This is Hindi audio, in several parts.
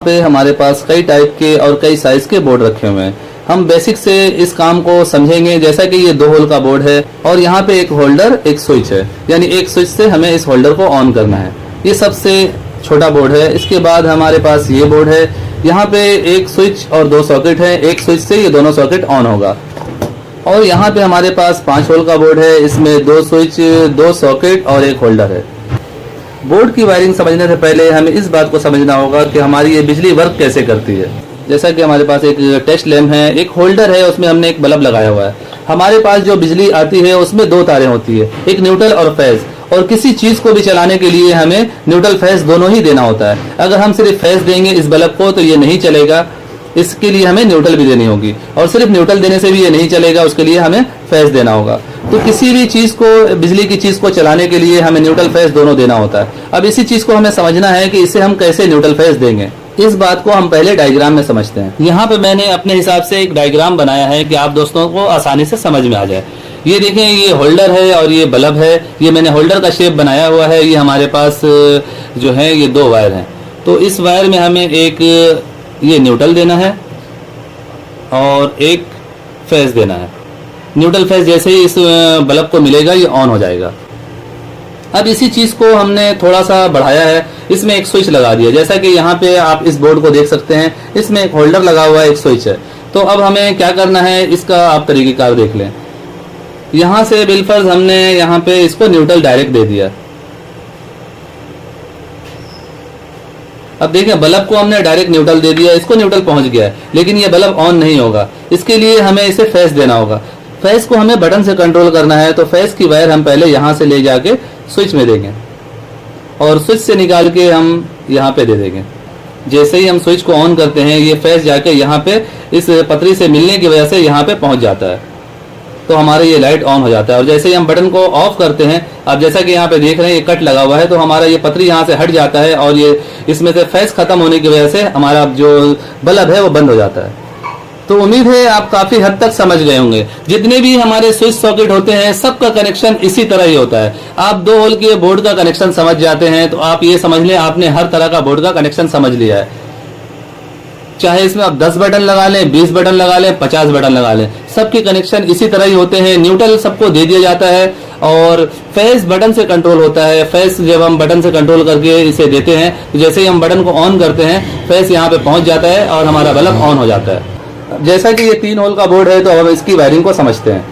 पे हमारे पास कई टाइप के और कई साइज के बोर्ड रखे हुए हैं। हम बेसिक से इस काम को समझेंगे। जैसा कि ये 2 होल का बोर्ड है और यहाँ पे एक होल्डर एक स्विच है, यानी एक स्विच से हमें इस होल्डर को ऑन करना है। ये सबसे छोटा बोर्ड है। इसके बाद हमारे पास ये बोर्ड है, यहाँ पे एक स्विच और 2 सॉकेट है। एक स्विच से ये दोनों सॉकेट ऑन होगा। और यहाँ पे हमारे पास 5 होल का बोर्ड है, इसमें 2 स्विच 2 सॉकेट और एक होल्डर है। बोर्ड की वायरिंग समझने से पहले हमें इस बात को समझना होगा कि हमारी ये बिजली वर्क कैसे करती है। जैसा कि हमारे पास एक टेस्ट लैम्प है, एक होल्डर है, उसमें हमने एक बल्ब लगाया हुआ है। हमारे पास जो बिजली आती है उसमें 2 तारें होती है, एक न्यूट्रल और फेज। और किसी चीज को भी चलाने के लिए हमें न्यूट्रल फेज दोनों ही देना होता है। अगर हम सिर्फ फेज देंगे इस बल्ब को तो ये नहीं चलेगा, इसके लिए हमें न्यूट्रल भी देनी होगी। और सिर्फ न्यूट्रल देने से भी ये नहीं चलेगा, उसके लिए हमें फेज देना होगा। तो किसी भी चीज को, बिजली की चीज को चलाने के लिए हमें न्यूट्रल फेज दोनों देना होता है। अब इसी चीज को हमें समझना है कि इसे हम कैसे न्यूट्रल फेज देंगे। इस बात को हम पहले डायग्राम में समझते हैं। यहाँ पे मैंने अपने हिसाब से एक डायग्राम बनाया है कि आप दोस्तों को आसानी से समझ में आ जाए। ये देखें, ये होल्डर है और ये बल्ब है। ये मैंने होल्डर का शेप बनाया हुआ है। ये हमारे पास जो है ये 2 वायर हैं। तो इस वायर में हमें एक ये न्यूट्रल देना है और एक फेज देना है। न्यूट्रल फेज जैसे ही इस बल्ब को मिलेगा ये ऑन हो जाएगा। अब इसी चीज को हमने थोड़ा सा बढ़ाया है, इसमें एक स्विच लगा दिया। जैसा कि यहाँ पे आप इस बोर्ड को देख सकते हैं, इसमें एक होल्डर लगा हुआ है, एक स्विच है। तो अब हमें क्या करना है, इसका आप तरीकेकार देख लें। यहाँ से बिलफर्ज हमने यहाँ पे इसको न्यूट्रल डायरेक्ट दे दिया। अब देखें, बल्ब को हमने डायरेक्ट न्यूट्रल दे दिया, इसको न्यूट्रल पहुंच गया है, लेकिन ये बल्ब ऑन नहीं होगा। इसके लिए हमें इसे फेज देना होगा। फेज को हमें बटन से कंट्रोल करना है। तो फेज की वायर हम पहले यहाँ से ले जाके स्विच में देंगे और स्विच से निकाल के हम यहाँ पे दे देंगे। जैसे ही हम स्विच को ऑन करते हैं, ये फेज जाके यहाँ पे इस पतरी से मिलने की वजह से यहाँ पे पहुंच जाता है, तो हमारा ये लाइट ऑन हो जाता है। और जैसे ही हम बटन को ऑफ करते हैं, अब जैसा कि यहाँ पे देख रहे हैं ये कट लगा हुआ है, तो हमारा ये पतरी यहाँ से हट जाता है और ये इसमें से फेज खत्म होने की वजह से हमारा जो बल्ब है वो बंद हो जाता है। तो उम्मीद है आप काफी हद तक समझ गए होंगे। जितने भी हमारे स्विच सॉकेट होते हैं सबका कनेक्शन इसी तरह ही होता है। आप 2 होल के बोर्ड का कनेक्शन समझ जाते हैं तो आप ये समझ लें आपने हर तरह का बोर्ड का कनेक्शन समझ लिया है। चाहे इसमें आप 10 बटन लगा लें, 20 बटन लगा लें, 50 बटन लगा लें, सबके कनेक्शन इसी तरह ही होते हैं। न्यूट्रल सबको दे दिया जाता है और फेज बटन से कंट्रोल होता है। फेज जब हम बटन से कंट्रोल करके इसे देते हैं तो जैसे ही हम बटन को ऑन करते हैं फेज यहाँ पे पहुंच जाता है और हमारा बल्ब ऑन हो जाता है। जैसा कि ये 3 होल का बोर्ड है तो अब हम इसकी वायरिंग को समझते हैं।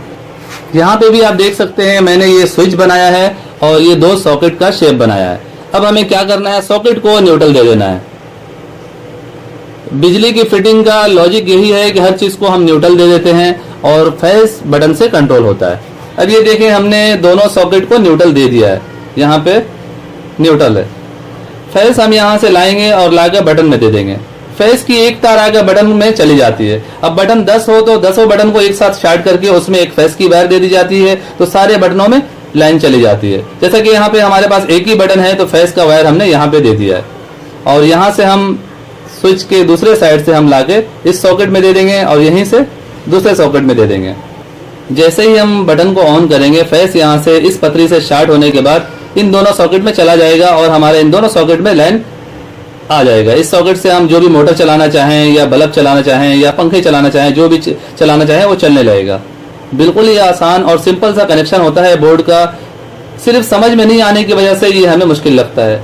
यहाँ पे भी आप देख सकते हैं मैंने ये स्विच बनाया है और ये 2 सॉकेट का शेप बनाया है। अब हमें क्या करना है, सॉकेट को न्यूट्रल दे देना है। बिजली की फिटिंग का लॉजिक यही है कि हर चीज को हम न्यूट्रल दे देते हैं और फेज बटन से कंट्रोल होता है। अब ये देखें, हमने दोनों सॉकेट को न्यूट्रल दे दिया है। यहाँ पे न्यूट्रल है। फेज हम यहाँ से लाएंगे और लाकर बटन में दे देंगे। फेज की एक तार आगे बटन में चली जाती है। अब बटन 10 हो तो 10 बटन को एक साथ शार्ट करके उसमें एक फेज की वायर दे दी जाती है, तो सारे बटनों में लाइन चली जाती है। जैसा कि यहाँ पे हमारे पास एक ही बटन है तो फेज का वायर हमने यहाँ पे दे दिया है और यहाँ से हम स्विच के दूसरे साइड से हम लाके इस सॉकेट में दे देंगे और यहीं से दूसरे सॉकेट में दे देंगे। जैसे ही हम बटन को ऑन करेंगे, फेज यहाँ से इस पतरी से शार्ट होने के बाद इन दोनों सॉकेट में चला जाएगा और हमारे इन दोनों सॉकेट में लाइन आ जाएगा। इस सॉकेट से हम जो भी मोटर चलाना चाहें या बल्ब चलाना चाहें या पंखे चलाना चाहें, जो भी चलाना चाहें वो चलने लगेगा। बिल्कुल ही आसान और सिंपल सा कनेक्शन होता है बोर्ड का। सिर्फ समझ में नहीं आने की वजह से ये हमें मुश्किल लगता है।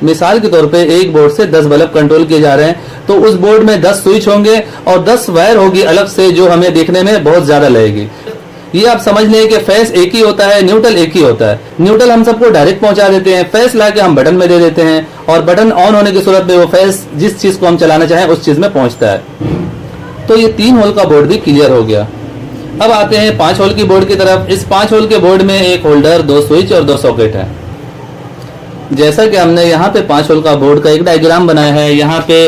मिसाल के तौर पे एक बोर्ड से 10 बल्ब कंट्रोल किए जा रहे हैं तो उस बोर्ड में 10 स्विच होंगे और 10 वायर होगी अलग से, जो हमें देखने में बहुत ज्यादा लगेगी। ये आप समझ लें कि फेज एक ही होता है, न्यूट्रल एक ही होता है। न्यूट्रल हम सबको डायरेक्ट पहुंचा देते हैं, फेज लाके हम बटन में दे देते हैं और बटन ऑन होने की सूरत में वो फेज जिस चीज को हम चलाना चाहें उस चीज में पहुंचता है। तो ये 3 होल का बोर्ड भी क्लियर हो गया। अब आते हैं 5 होल की बोर्ड की तरफ। इस 5 होल के बोर्ड में एक होल्डर, 2 स्विच और 2 सॉकेट है। जैसा कि हमने यहाँ पे 5 होल का बोर्ड का एक डायग्राम बनाया है। यहाँ पे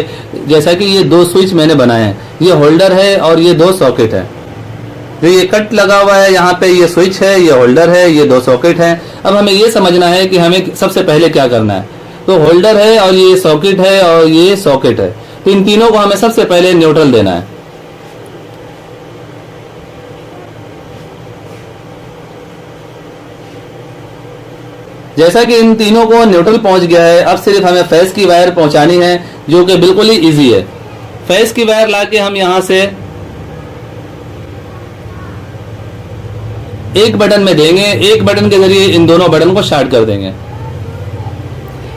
जैसा कि ये 2 स्विच मैंने बनाए हैं, ये होल्डर है और ये 2 सॉकेट है। तो ये कट लगा हुआ है, यहाँ पे ये स्विच है, ये होल्डर है, ये 2 सॉकेट है। अब हमें ये समझना है कि हमें सबसे पहले क्या करना है। तो होल्डर है और ये सॉकेट है और ये सॉकेट है, तो इन तीनों को हमें सबसे पहले न्यूट्रल देना है। जैसा कि इन तीनों को न्यूट्रल पहुंच गया है, अब सिर्फ हमें फेस की वायर पहुंचानी है, जो कि बिल्कुल ही इजी है। फेस की वायर लाके हम यहां से एक बटन में देंगे, एक बटन के जरिए इन दोनों बटन को शॉर्ट कर देंगे।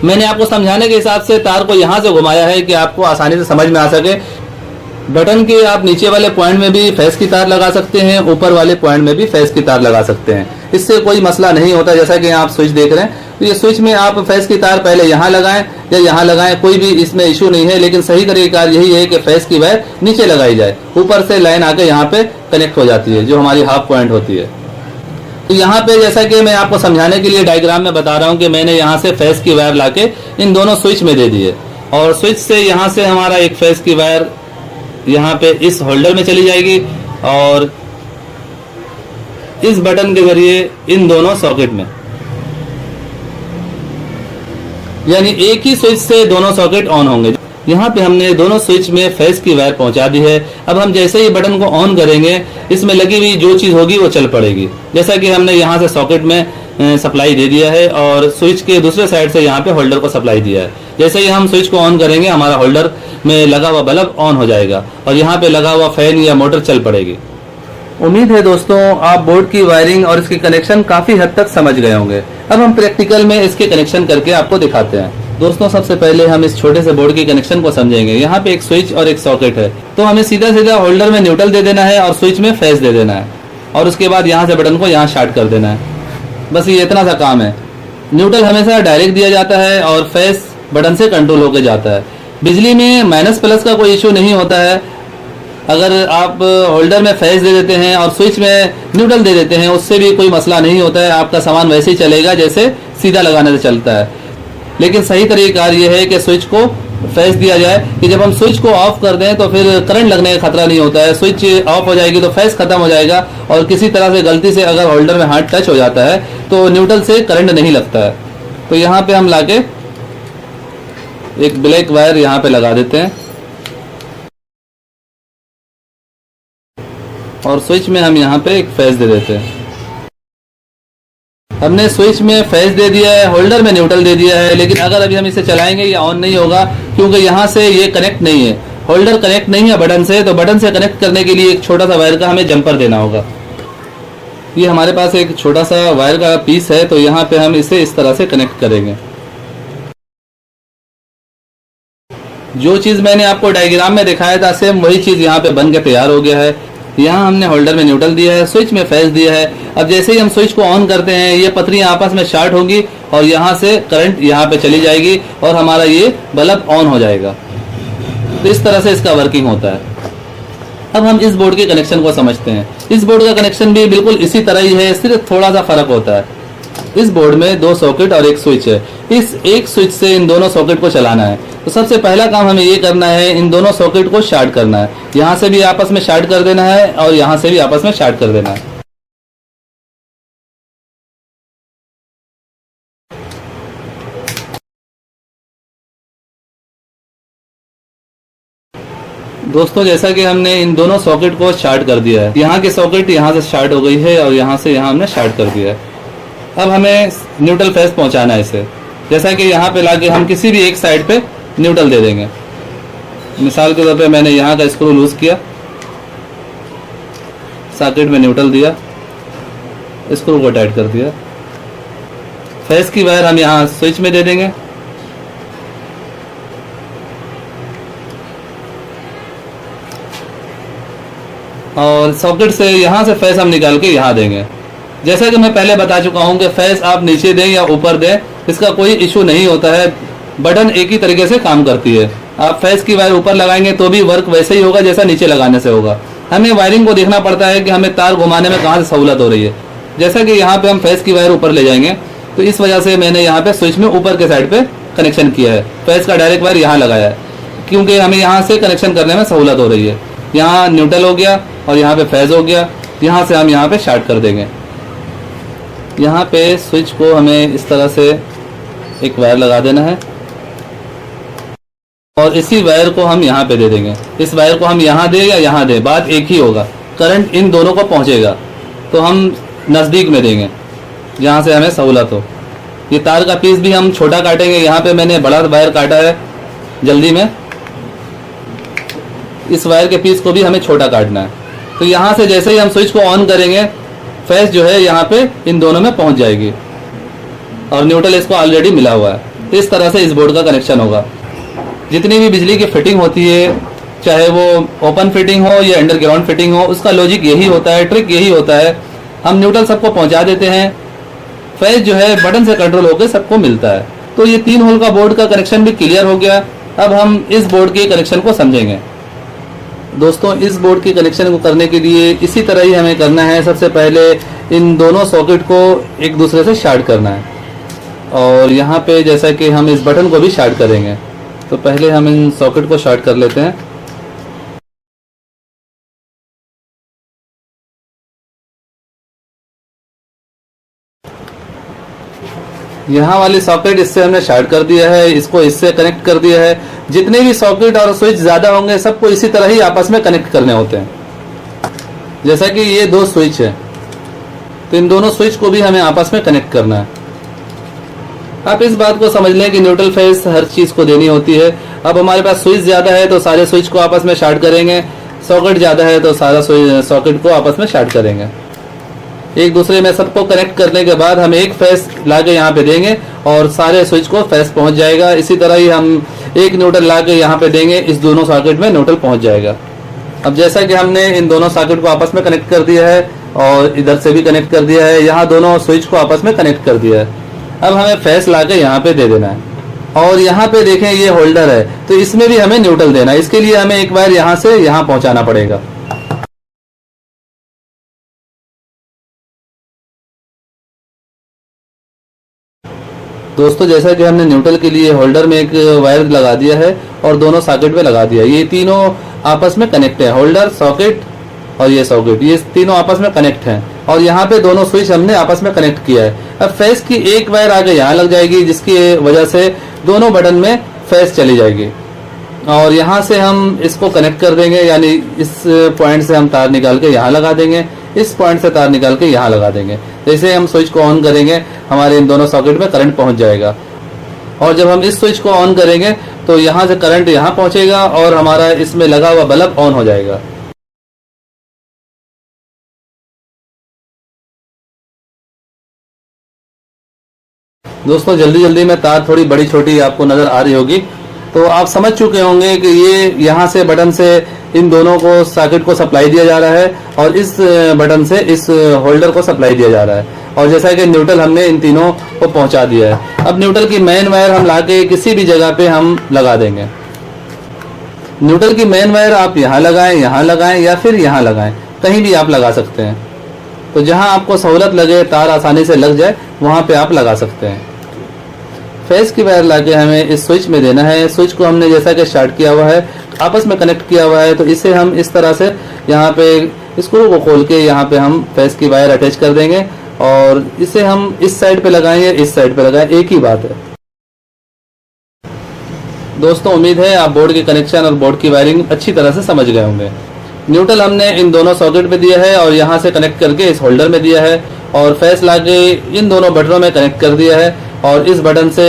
मैंने आपको समझाने के हिसाब से तार को यहां से घुमाया है कि आपको आसानी से समझ में आ सके। बटन के आप नीचे वाले पॉइंट में भी फेस की तार लगा सकते हैं, ऊपर वाले पॉइंट में भी फेस की तार लगा सकते हैं, इससे कोई मसला नहीं होता। जैसा कि आप स्विच देख रहे हैं, तो ये स्विच में आप फेस की तार पहले यहाँ लगाएं या यहाँ लगाएं, कोई भी इसमें इशू नहीं है। लेकिन सही तरीका यही है कि फेस की वायर नीचे लगाई जाए, ऊपर से लाइन आके यहाँ पे कनेक्ट हो जाती है, जो हमारी हाफ पॉइंट होती है। तो यहाँ पे जैसा कि मैं आपको समझाने के लिए डायग्राम में बता रहा हूँ कि मैंने यहाँ से फेस की वायर लाके इन दोनों स्विच में दे दी है, और स्विच से यहाँ से हमारा एक फेस की वायर यहाँ पे इस होल्डर में चली जाएगी, और इस बटन के जरिए इन दोनों सॉकेट में, यानी एक ही स्विच से दोनों सॉकेट ऑन होंगे। यहाँ पे हमने दोनों स्विच में फेस की वायर पहुंचा दी है। अब हम जैसे ही बटन को ऑन करेंगे, इसमें लगी हुई जो चीज होगी वो चल पड़ेगी। जैसा कि हमने यहाँ से सॉकेट में सप्लाई दे दिया है, और स्विच के दूसरे साइड से यहाँ पे होल्डर को सप्लाई दिया है। जैसे ही हम स्विच को ऑन करेंगे, हमारा होल्डर में लगा हुआ बल्ब ऑन हो जाएगा, और यहाँ पे लगा हुआ फैन या मोटर चल पड़ेगी। उम्मीद है दोस्तों आप बोर्ड की वायरिंग और इसकी कनेक्शन काफी हद तक समझ गए होंगे। अब हम प्रैक्टिकल में इसके कनेक्शन करके आपको दिखाते हैं। दोस्तों सबसे पहले हम इस छोटे से बोर्ड की कनेक्शन को समझेंगे। यहाँ पे एक स्विच और एक सॉकेट है, तो हमें सीधा सीधा होल्डर में न्यूट्रल दे देना है और स्विच में फेस दे देना है, और उसके बाद यहाँ से बटन को यहाँ शॉर्ट कर देना है। बस ये इतना सा काम है। न्यूट्रल हमेशा डायरेक्ट दिया जाता है और फेस बटन से कंट्रोल होकर जाता है। बिजली में माइनस प्लस का कोई इशू नहीं होता है। अगर आप होल्डर में फेस दे देते हैं और स्विच में न्यूट्रल दे देते हैं, उससे भी कोई मसला नहीं होता है। आपका सामान वैसे ही चलेगा जैसे सीधा लगाने से चलता है। लेकिन सही तरीका ये है कि स्विच को फेस दिया जाए, कि जब हम स्विच को ऑफ कर दें तो फिर करंट लगने का खतरा नहीं होता है। स्विच ऑफ हो जाएगी तो फेस खत्म हो जाएगा, और किसी तरह से गलती से अगर होल्डर में हाथ टच हो जाता है तो न्यूट्रल से करंट नहीं लगता है। तो यहाँ पे हम लाके एक ब्लैक वायर यहाँ पे लगा देते हैं, और स्विच में हम यहाँ पे एक फेस दे देते हैं। हमने स्विच में फेस दे दिया है, होल्डर में न्यूट्रल दे दिया है, लेकिन अगर अभी हम इसे चलाएंगे ये ऑन नहीं होगा, क्योंकि यहाँ से ये कनेक्ट नहीं है, होल्डर कनेक्ट नहीं है बटन से। तो बटन से कनेक्ट करने के लिए एक छोटा सा वायर का हमें जंपर देना होगा। ये हमारे पास एक छोटा सा वायर का पीस है, तो यहाँ पे हम इसे इस तरह से कनेक्ट करेंगे। जो चीज मैंने आपको डायग्राम में दिखाया था, सेम वही चीज यहाँ पे बन के तैयार हो गया है। यहाँ हमने होल्डर में न्यूट्रल दिया है, स्विच में फेस दिया है। अब जैसे ही हम स्विच को ऑन करते हैं, ये पतरियां आपस में शॉर्ट होगी और यहाँ से करंट यहाँ पे चली जाएगी और हमारा ये बल्ब ऑन हो जाएगा। तो इस तरह से इसका वर्किंग होता है। अब हम इस बोर्ड के कनेक्शन को समझते हैं। इस बोर्ड का कनेक्शन भी बिल्कुल इसी तरह ही है, सिर्फ थोड़ा सा फर्क होता है। इस बोर्ड में 2 सॉकेट और एक स्विच है। इस एक स्विच से इन दोनों सॉकेट को चलाना है। तो सबसे पहला काम हमें ये करना है, इन दोनों सॉकेट को शॉर्ट करना है। यहाँ से भी आपस में शॉर्ट कर देना है और यहाँ से भी आपस में शॉर्ट कर देना है। दोस्तों जैसा कि हमने इन दोनों सॉकेट को शॉर्ट कर दिया है, यहाँ की सॉकेट यहाँ से शॉर्ट हो गई है और यहाँ से यहाँ हमने शॉर्ट कर दिया है। अब हमें न्यूट्रल फेस पहुंचाना है इसे। जैसा कि यहाँ पे लाके हम किसी भी एक साइड पे न्यूट्रल दे देंगे। मिसाल के तौर पे मैंने यहाँ का स्क्रू लूज किया, सॉकेट में न्यूट्रल दिया, स्क्रू को टाइट कर दिया। फेस की वायर हम यहाँ स्विच में दे देंगे। और सॉकेट से यहाँ से फेस हम निकाल के यहाँ देंगे। जैसा कि मैं पहले बता चुका हूँ कि फेस आप नीचे दें या ऊपर दें, इसका कोई इशू नहीं होता है। बटन एक ही तरीके से काम करती है। आप फेस की वायर ऊपर लगाएंगे तो भी वर्क वैसे ही होगा जैसा नीचे लगाने से होगा। हमें वायरिंग को देखना पड़ता है कि हमें तार घुमाने में कहाँ से सहूलत हो रही है। जैसा कि यहाँ पे हम फेस की वायर ऊपर ले जाएंगे, तो इस वजह से मैंने यहाँ पे स्विच में ऊपर के साइड पे कनेक्शन किया है। फेस का डायरेक्ट वायर यहाँ लगाया है, क्योंकि हमें यहाँ से कनेक्शन करने में सहूलत हो रही है। यहाँ न्यूट्रल हो गया और यहाँ पे फेस हो गया। यहाँ से हम यहाँ पे शॉर्ट कर देंगे। यहाँ पे स्विच को हमें इस तरह से एक वायर लगा देना है और इसी वायर को हम यहाँ पे दे देंगे। इस वायर को हम यहाँ दें या यहाँ दें, बात एक ही होगा, करंट इन दोनों को पहुँचेगा। तो हम नज़दीक में देंगे जहाँ से हमें सहूलत हो। ये तार का पीस भी हम छोटा काटेंगे। यहाँ पे मैंने बड़ा वायर काटा है जल्दी में, इस वायर के पीस को भी हमें छोटा काटना है। तो यहाँ से जैसे ही हम स्विच को ऑन करेंगे, फेस जो है यहाँ पे इन दोनों में पहुंच जाएगी और न्यूट्रल इसको ऑलरेडी मिला हुआ है। इस तरह से इस बोर्ड का कनेक्शन होगा। जितनी भी बिजली की फिटिंग होती है, चाहे वो ओपन फिटिंग हो या अंडरग्राउंड फिटिंग हो, उसका लॉजिक यही होता है, ट्रिक यही होता है। हम न्यूट्रल सबको पहुंचा देते हैं, फेस जो है बटन से कंट्रोल होकर सबको मिलता है। तो ये 3 होल का बोर्ड का कनेक्शन भी क्लियर हो गया। अब हम इस बोर्ड के कनेक्शन को समझेंगे। दोस्तों, इस बोर्ड के कनेक्शन को करने के लिए इसी तरह ही हमें करना है। सबसे पहले इन दोनों सॉकेट को एक दूसरे से शार्ट करना है और यहाँ पे जैसा कि हम इस बटन को भी शार्ट करेंगे, तो पहले हम इन सॉकेट को शार्ट कर लेते हैं। यहाँ वाली सॉकेट इससे हमने शार्ट कर दिया है, इसको इससे कनेक्ट कर दिया है। जितने भी सॉकेट और स्विच ज्यादा होंगे सबको इसी तरह ही आपस में कनेक्ट करने होते हैं। जैसा कि ये 2 स्विच है, तो इन दोनों स्विच को भी हमें आपस में कनेक्ट करना है। आप इस बात को समझ लें कि न्यूट्रल फेस हर चीज को देनी होती है। अब हमारे पास स्विच ज्यादा है तो सारे स्विच को आपस में शार्ट करेंगे, सॉकेट ज्यादा है तो सारा सॉकेट को आपस में शार्ट करेंगे। एक दूसरे में सबको कनेक्ट करने के बाद हम एक फेस लाके यहाँ पे देंगे और सारे स्विच को फेस पहुंच जाएगा। इसी तरह ही हम एक न्यूट्रल लाके यहाँ पे देंगे, इस दोनों सॉकेट में न्यूट्रल पहुंच जाएगा। अब जैसा कि हमने इन दोनों सॉकेट को आपस में कनेक्ट कर दिया है और इधर से भी कनेक्ट कर दिया है, यहाँ दोनों स्विच को आपस में कनेक्ट कर दिया है। अब हमें फेस लाके यहाँ पे दे देना है और यहाँ पे देखें ये होल्डर है, तो इसमें भी हमें न्यूट्रल देना है। इसके लिए हमें एक बार यहाँ से यहाँ पहुंचाना पड़ेगा। दोस्तों, जैसा कि हमने न्यूट्रल के लिए होल्डर में एक वायर लगा दिया है और दोनों सॉकेट में लगा दिया। ये तीनों आपस में कनेक्ट है, होल्डर, सॉकेट और ये सॉकेट, ये तीनों आपस में कनेक्ट हैं और यहाँ पे दोनों स्विच हमने आपस में कनेक्ट किया है। अब फेस की एक वायर आगे यहाँ लग जाएगी, जिसकी वजह से दोनों बटन में फेस चली जाएगी और यहाँ से हम इसको कनेक्ट कर देंगे। यानी इस पॉइंट से हम तार निकाल के यहाँ लगा देंगे, इस पॉइंट से तार निकाल के यहाँ लगा देंगे। जैसे हम स्विच को ऑन करेंगे, हमारे इन दोनों सॉकेट में करंट पहुंच जाएगा और जब हम इस स्विच को ऑन करेंगे तो यहाँ से करंट यहाँ पहुंचेगा और हमारा इसमें लगा हुआ बल्ब ऑन हो जाएगा। दोस्तों, जल्दी जल्दी में तार थोड़ी बड़ी छोटी आपको नजर आ रही होगी, तो आप समझ चुके होंगे कि ये यहाँ से बटन से इन दोनों को सॉकेट को सप्लाई दिया जा रहा है और इस बटन से इस होल्डर को सप्लाई दिया जा रहा है। और जैसा कि न्यूट्रल हमने इन तीनों को पहुंचा दिया है। अब न्यूट्रल की मेन वायर हम लाके किसी भी जगह पे हम लगा देंगे। न्यूट्रल की मेन वायर आप यहाँ लगाएं या फिर यहाँ लगाएं, कहीं भी आप लगा सकते हैं। तो जहां आपको सहूलत लगे, तार आसानी से लग जाए, वहां पे आप लगा सकते हैं। फेस की वायर लाके हमें इस स्विच में देना है। स्विच को हमने जैसा कि शार्ट किया हुआ है, आपस में कनेक्ट किया हुआ है, तो इसे हम इस तरह से यहाँ पे स्क्रू को खोल के यहाँ पे हम फेस की वायर अटैच कर देंगे और इसे हम इस साइड पे लगाएंगे, इस साइड पे लगाएं, एक ही बात है। दोस्तों, उम्मीद है आप बोर्ड के कनेक्शन और बोर्ड की वायरिंग अच्छी तरह से समझ गए होंगे। न्यूट्रल हमने इन दोनों सॉकेट पे दिया है और यहाँ से कनेक्ट करके इस होल्डर में दिया है और फेस लाके इन दोनों बटनों में कनेक्ट कर दिया है और इस बटन से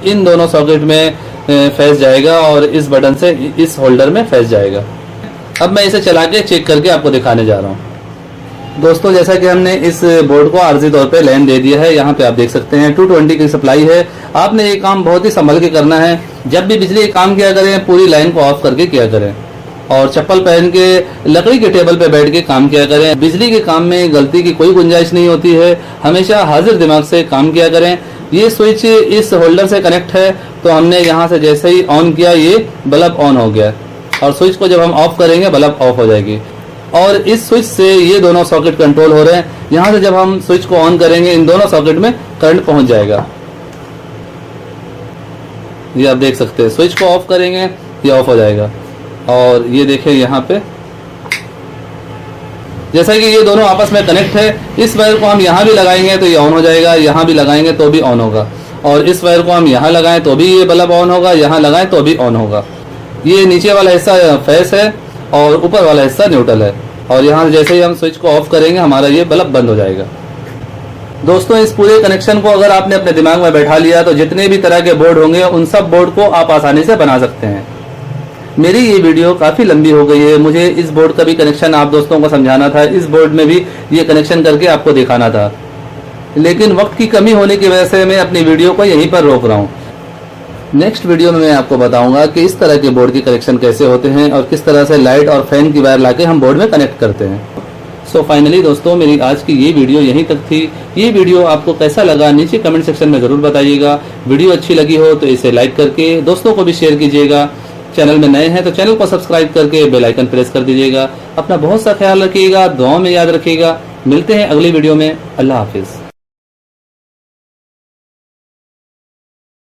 इन दोनों सॉकेट में फेस जाएगा और इस बटन से इस होल्डर में फेस जाएगा। अब मैं इसे चला के चेक करके आपको दिखाने जा रहा हूँ। दोस्तों, जैसा कि हमने इस बोर्ड को आर्जी तौर पे लाइन दे दिया है, यहाँ पे आप देख सकते हैं 220 की सप्लाई है। आपने ये काम बहुत ही संभल के करना है। जब भी बिजली का काम किया करें, पूरी लाइन को ऑफ करके किया करें और चप्पल पहन के लकड़ी के टेबल पे बैठ के काम किया करें। बिजली के काम में गलती की कोई गुंजाइश नहीं होती है, हमेशा हाजिर दिमाग से काम किया करें। ये स्विच इस होल्डर से कनेक्ट है, तो हमने यहाँ से जैसे ही ऑन किया ये बल्ब ऑन हो गया और स्विच को जब हम ऑफ करेंगे बल्ब ऑफ हो जाएगी और इस स्विच से ये दोनों सॉकेट कंट्रोल हो रहे हैं। यहाँ से जब हम स्विच को ऑन करेंगे, इन दोनों सॉकेट में करंट पहुंच जाएगा। ये आप देख सकते हैं, स्विच को ऑफ करेंगे ये ऑफ हो जाएगा और ये देखिए यहाँ पे जैसा कि ये दोनों आपस में कनेक्ट है। इस वायर को हम यहाँ भी लगाएंगे तो ये ऑन हो जाएगा, यहाँ भी लगाएंगे तो भी ऑन होगा और इस वायर को हम यहाँ लगाएं तो भी ये बल्ब ऑन होगा, यहाँ लगाएं तो भी ऑन होगा। ये नीचे वाला हिस्सा फेस है और ऊपर वाला हिस्सा न्यूट्रल है और यहाँ जैसे ही हम स्विच को ऑफ करेंगे हमारा ये बल्ब बंद हो जाएगा। दोस्तों इस पूरे कनेक्शन को अगर आपने अपने दिमाग में बैठा लिया तो जितने भी तरह के बोर्ड होंगे उन सब बोर्ड को आप आसानी से बना सकते हैं। मेरी ये वीडियो काफी लंबी हो गई है, मुझे इस बोर्ड का भी कनेक्शन आप दोस्तों को समझाना था, इस बोर्ड में भी ये कनेक्शन करके आपको दिखाना था, लेकिन वक्त की कमी होने की वजह से मैं अपनी वीडियो को यहीं पर रोक रहा हूँ। नेक्स्ट वीडियो में मैं आपको बताऊंगा कि इस तरह के बोर्ड की कनेक्शन कैसे होते हैं और किस तरह से लाइट और फैन की वायर लाके हम बोर्ड में कनेक्ट करते हैं। सो फाइनली दोस्तों मेरी आज की ये वीडियो यहीं तक थी। ये वीडियो आपको कैसा लगा नीचे कमेंट सेक्शन में जरूर बताइएगा। वीडियो अच्छी लगी हो तो इसे लाइक करके दोस्तों को भी शेयर कीजिएगा। चैनल में नए हैं तो चैनल को सब्सक्राइब करके बेल आइकन प्रेस कर दीजिएगा। अपना बहुत सा ख्याल रखिएगा, दुआओं में याद रखिएगा। मिलते हैं अगली वीडियो में। अल्लाह हाफिज।